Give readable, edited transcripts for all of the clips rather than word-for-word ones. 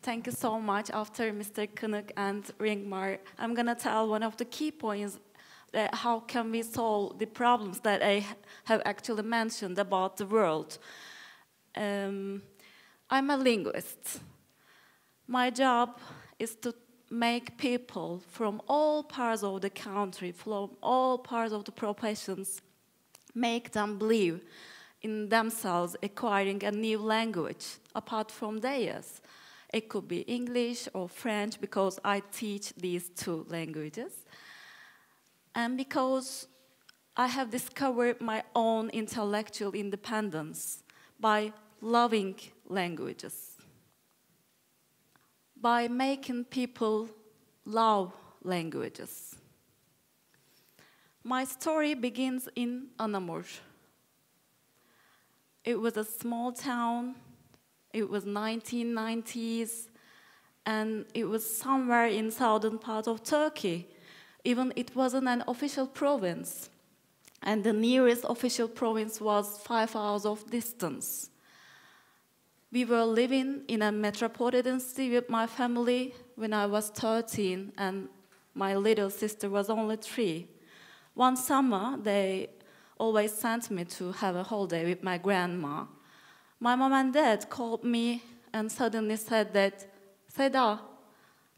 Thank you so much. After Mr. Kınık and Ringmar, I'm going to tell one of the key points that how can we solve the problems that I have actually mentioned about the world. I'm a linguist. My job is to make people from all parts of the country, from all parts of the professions, make them believe in themselves acquiring a new language apart from theirs. It could be English or French because I teach these two languages. And because I have discovered my own intellectual independence by loving languages, by making people love languages. My story begins in Anamur. It was a small town. It was 1990s, and it was somewhere in southern part of Turkey. Even it wasn't an official province, and the nearest official province was 5 hours of distance. We were living in a metropolitan city with my family when I was 13, and my little sister was only 3. One summer, they always sent me to have a holiday with my grandma. My mom and dad called me and suddenly said that, Seda,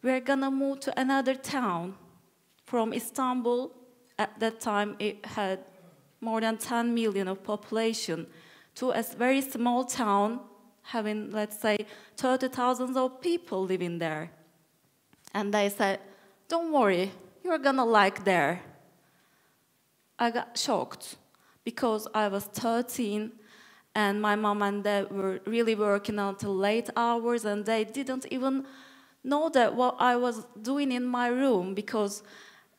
we're gonna move to another town. From Istanbul, at that time it had more than 10 million of population, to a very small town having, let's say, 30,000 of people living there. And they said, don't worry, you're gonna like there. I got shocked because I was 13 and my mom and dad were really working until late hours, and they didn't even know that what I was doing in my room, because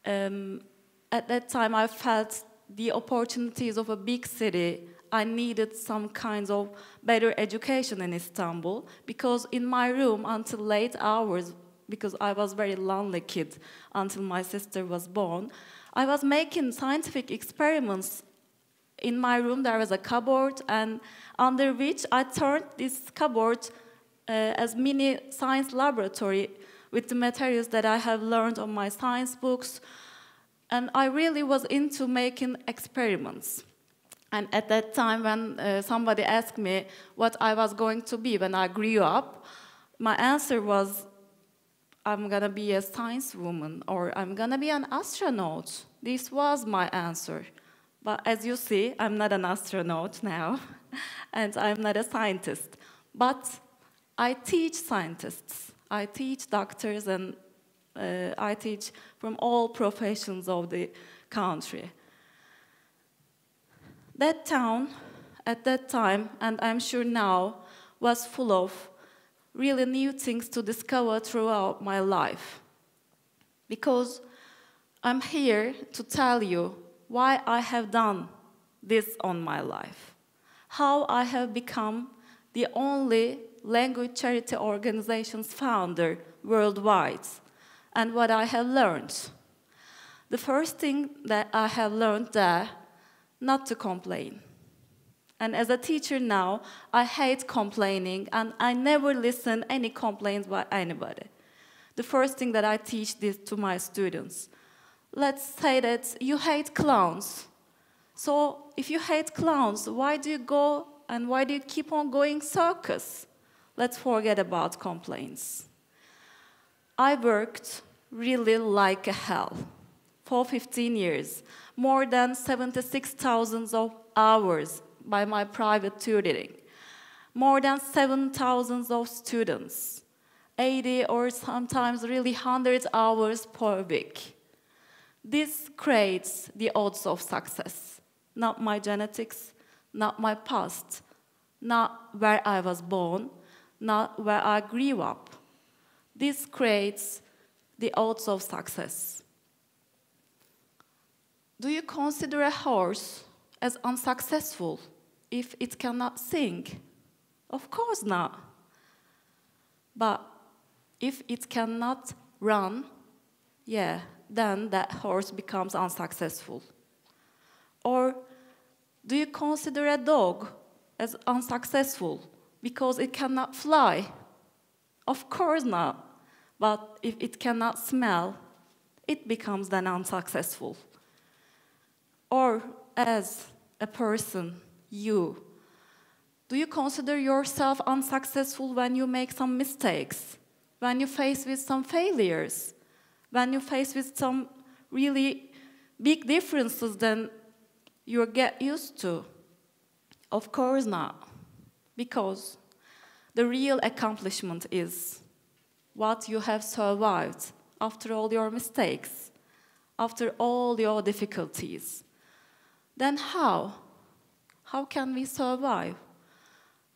at that time I felt the opportunities of a big city. I needed some kinds of better education in Istanbul, because in my room until late hours, because I was a very lonely kid until my sister was born, I was making scientific experiments. In my room there was a cupboard, and under which I turned this cupboard as mini science laboratory with the materials that I have learned on my science books. And I really was into making experiments. And at that time when somebody asked me what I was going to be when I grew up, my answer was, I'm gonna be a science woman, or I'm gonna be an astronaut. This was my answer. But as you see, I'm not an astronaut now, and I'm not a scientist. But I teach scientists. I teach doctors, and I teach from all professions of the country. That town, at that time, and I'm sure now, was full of really new things to discover throughout my life. Because I'm here to tell you why I have done this on my life, how I have become the only language charity organization's founder worldwide, and what I have learned. The first thing that I have learned there, not to complain. And as a teacher now, I hate complaining, and I never listen any complaints by anybody. The first thing that I teach this to my students, let's say that you hate clowns. So if you hate clowns, why do you go and why do you keep on going circus? Let's forget about complaints. I worked really like a hell for 15 years, more than 76,000 of hours by my private tutoring, more than 7,000 of students, 80 or sometimes really 100 hours per week. This creates the odds of success, not my genetics, not my past, not where I was born, not where I grew up. This creates the odds of success. Do you consider a horse as unsuccessful if it cannot sing? Of course not. But if it cannot run, yeah, then that horse becomes unsuccessful. Or do you consider a dog as unsuccessful because it cannot fly? Of course not. But if it cannot smell, it becomes then unsuccessful. Or as a person, do you consider yourself unsuccessful when you make some mistakes? When you face with some failures? When you face with some really big differences than you get used to? Of course not. Because the real accomplishment is what you have survived after all your mistakes, after all your difficulties. Then how? How can we survive?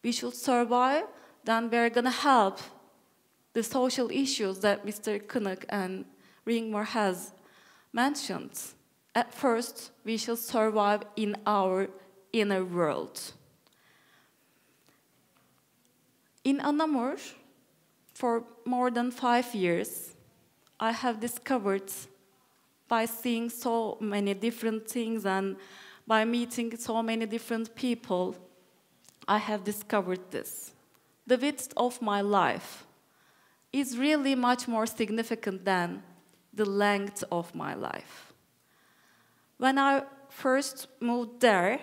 We should survive, then we're going to help the social issues that Mr. Kınık and Ringmar has mentioned. At first, we should survive in our inner world. In Anamur, for more than 5 years, I have discovered, by seeing so many different things and by meeting so many different people, I have discovered this. The width of my life is really much more significant than the length of my life. When I first moved there,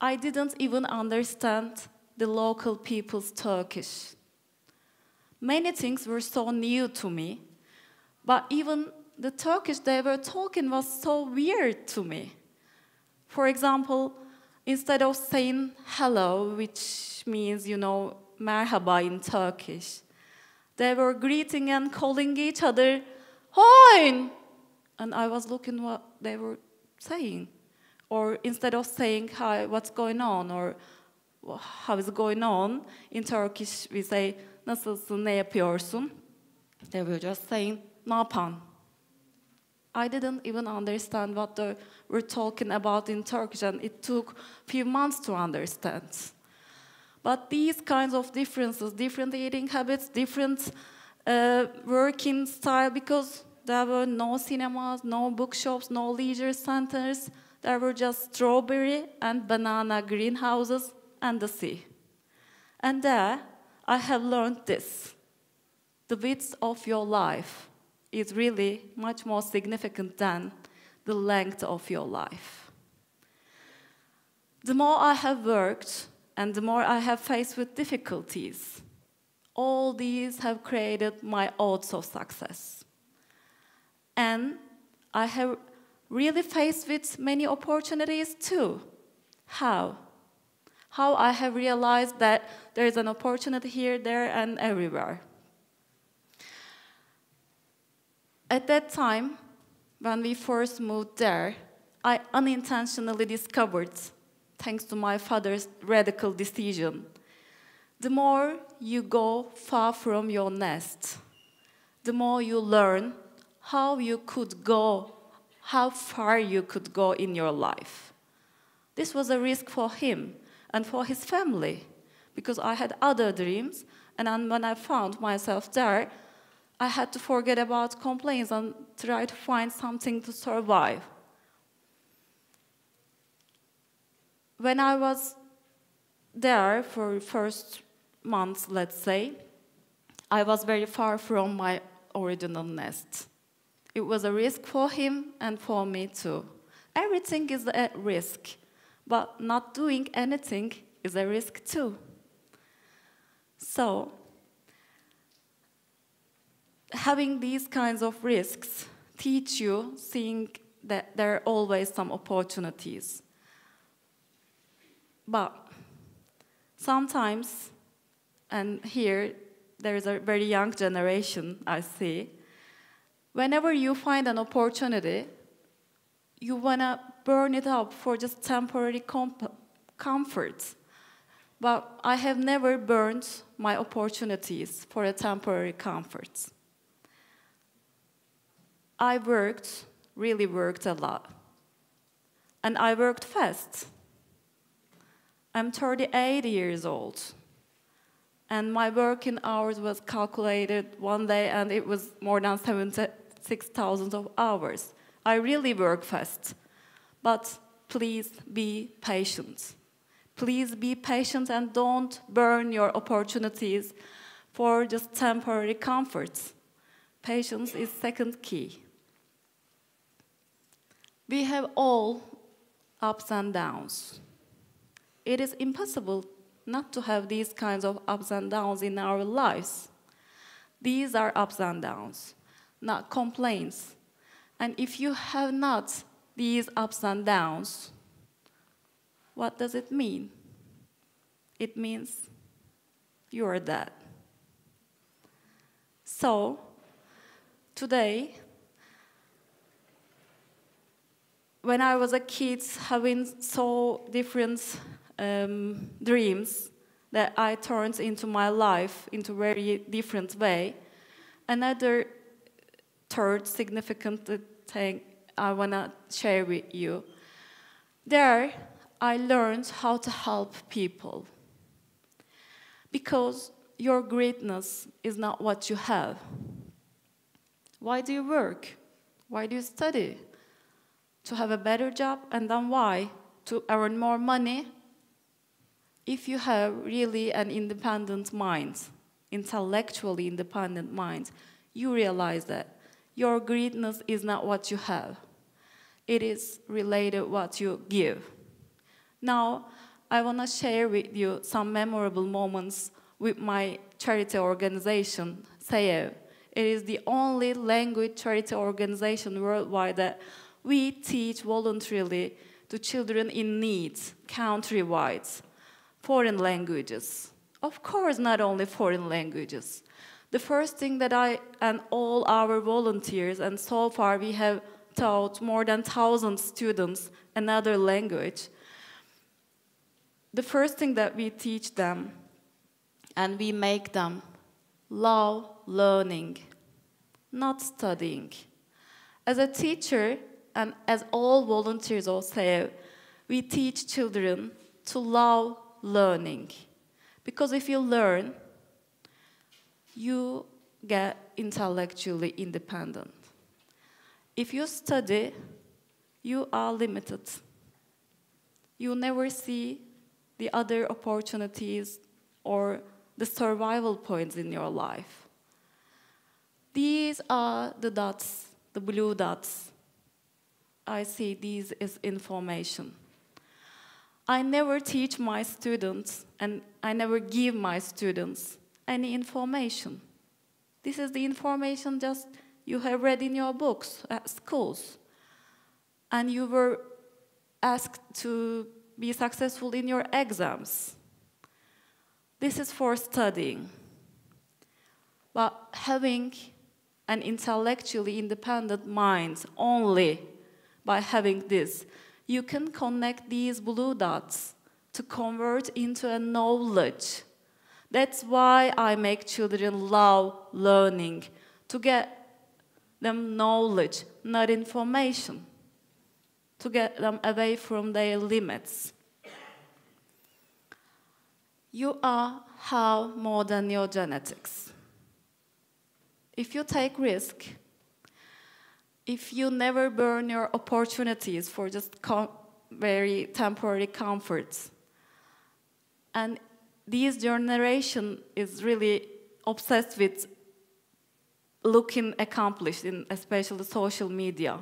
I didn't even understand the local people's Turkish. Many things were so new to me, but even the Turkish they were talking was so weird to me. For example, instead of saying hello, which means, merhaba in Turkish, they were greeting and calling each other, hoin! And I was looking what they were saying. Or instead of saying, hi, what's going on? Or how is it going on? In Turkish, we say, nasılsın, ne yapıyorsun? They were just saying, ne yapan? I didn't even understand what they were talking about in Turkish, and it took a few months to understand. But these kinds of differences, different eating habits, different working style, because there were no cinemas, no bookshops, no leisure centers. There were just strawberry and banana greenhouses and the sea. And there, I have learned this. The width of your life is really much more significant than the length of your life. The more I have worked and the more I have faced with difficulties, all these have created my odds of success. And I have really faced with many opportunities too. How? How I have realized that there is an opportunity here, there, and everywhere. At that time, when we first moved there, I unintentionally discovered, thanks to my father's radical decision, the more you go far from your nest, the more you learn how you could go, how far you could go in your life. This was a risk for him and for his family, because I had other dreams, and when I found myself there, I had to forget about complaints and try to find something to survive. When I was there for the first months, let's say, I was very far from my original nest. It was a risk for him and for me too. Everything is at risk, but not doing anything is a risk too. So, having these kinds of risks teach you seeing that there are always some opportunities. But sometimes, and here there is a very young generation I see, whenever you find an opportunity, you want to burn it up for just temporary comfort. But I have never burned my opportunities for a temporary comfort. I really worked a lot. And I worked fast. I'm 38 years old. And my working hours was calculated one day, and it was more than 76,000 hours. I really work fast. But please be patient. Please be patient and don't burn your opportunities for just temporary comforts. Patience is second key. We have all ups and downs. It is impossible not to have these kinds of ups and downs in our lives. These are ups and downs, not complaints. And if you have not these ups and downs, what does it mean? It means you are dead. So, today, when I was a kid having so different dreams that I turned into my life into a very different way, another third significant thing I want to share with you. There, I learned how to help people. Because your greatness is not what you have. Why do you work? Why do you study? To have a better job, and then why? To earn more money? If you have really an independent mind, intellectually independent mind, you realize that your greatness is not what you have. It is related what you give. Now, I want to share with you some memorable moments with my charity organization, SEYEV. It is the only language charity organization worldwide that we teach voluntarily to children in need, countrywide, foreign languages. Of course, not only foreign languages. The first thing that I and all our volunteers, and so far we have taught more than 1,000 students another language. The first thing that we teach them, and we make them love learning, not studying. As a teacher, and as all volunteers all say, we teach children to love learning. Because if you learn, you get intellectually independent. If you study, you are limited. You never see the other opportunities or the survival points in your life. These are the dots, the blue dots. I see these as information. I never teach my students, and I never give my students any information. This is the information just you have read in your books at schools. And you were asked to be successful in your exams. This is for studying. But having an intellectually independent mind only by having this, you can connect these blue dots to convert into a knowledge. That's why I make children love learning, to get them knowledge, not information, to get them away from their limits. You have more than your genetics. If you take risk, if you never burn your opportunities for just very temporary comforts, and this generation is really obsessed with looking accomplished, in especially social media.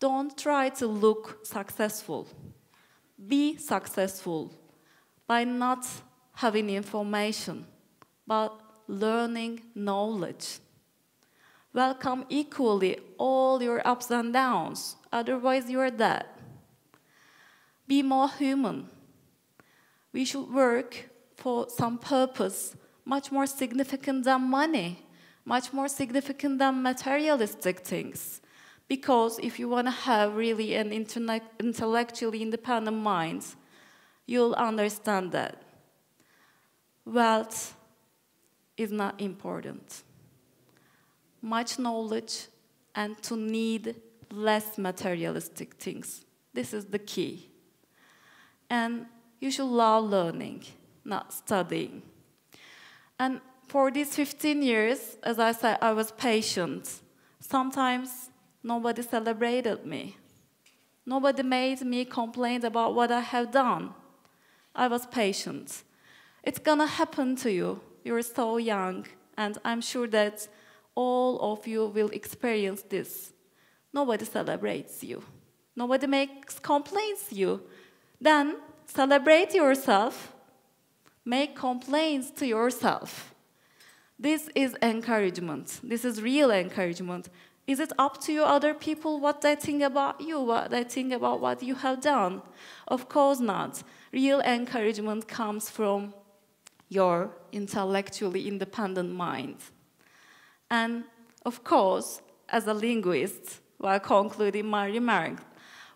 Don't try to look successful. Be successful by not having information, but learning knowledge. Welcome equally all your ups and downs, otherwise you are dead. Be more human. We should work for some purpose much more significant than money, much more significant than materialistic things. Because if you want to have really an intellectually independent mind, you'll understand that wealth is not important. Much knowledge and to need less materialistic things. This is the key. And you should love learning, not studying. And for these 15 years, as I said, I was patient. Sometimes nobody celebrated me. Nobody made me complain about what I have done. I was patient. It's gonna happen to you. You're so young, and I'm sure that all of you will experience this. Nobody celebrates you. Nobody makes complaints you. Then celebrate yourself. Make complaints to yourself. This is encouragement. This is real encouragement. Is it up to you, other people, what they think about you, what they think about what you have done? Of course not. Real encouragement comes from your intellectually independent mind. And of course, as a linguist, while concluding my remarks,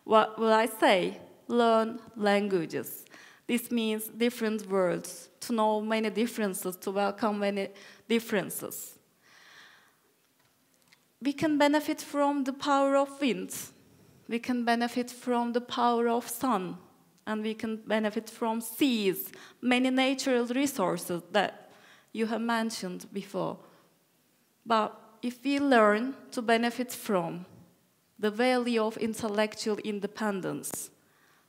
what will I say? Learn languages. This means different words, to know many differences, to welcome many differences. We can benefit from the power of wind. We can benefit from the power of sun. And we can benefit from seas, many natural resources that you have mentioned before. But if we learn to benefit from the value of intellectual independence,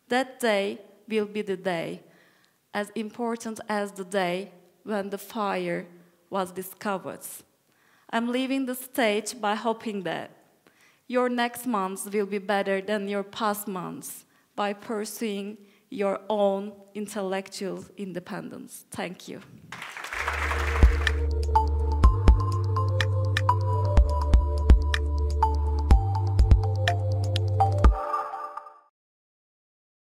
that day will be the day as important as the day when the fire was discovered. I'm leaving the stage by hoping that your next months will be better than your past months by pursuing your own intellectual independence. Thank you.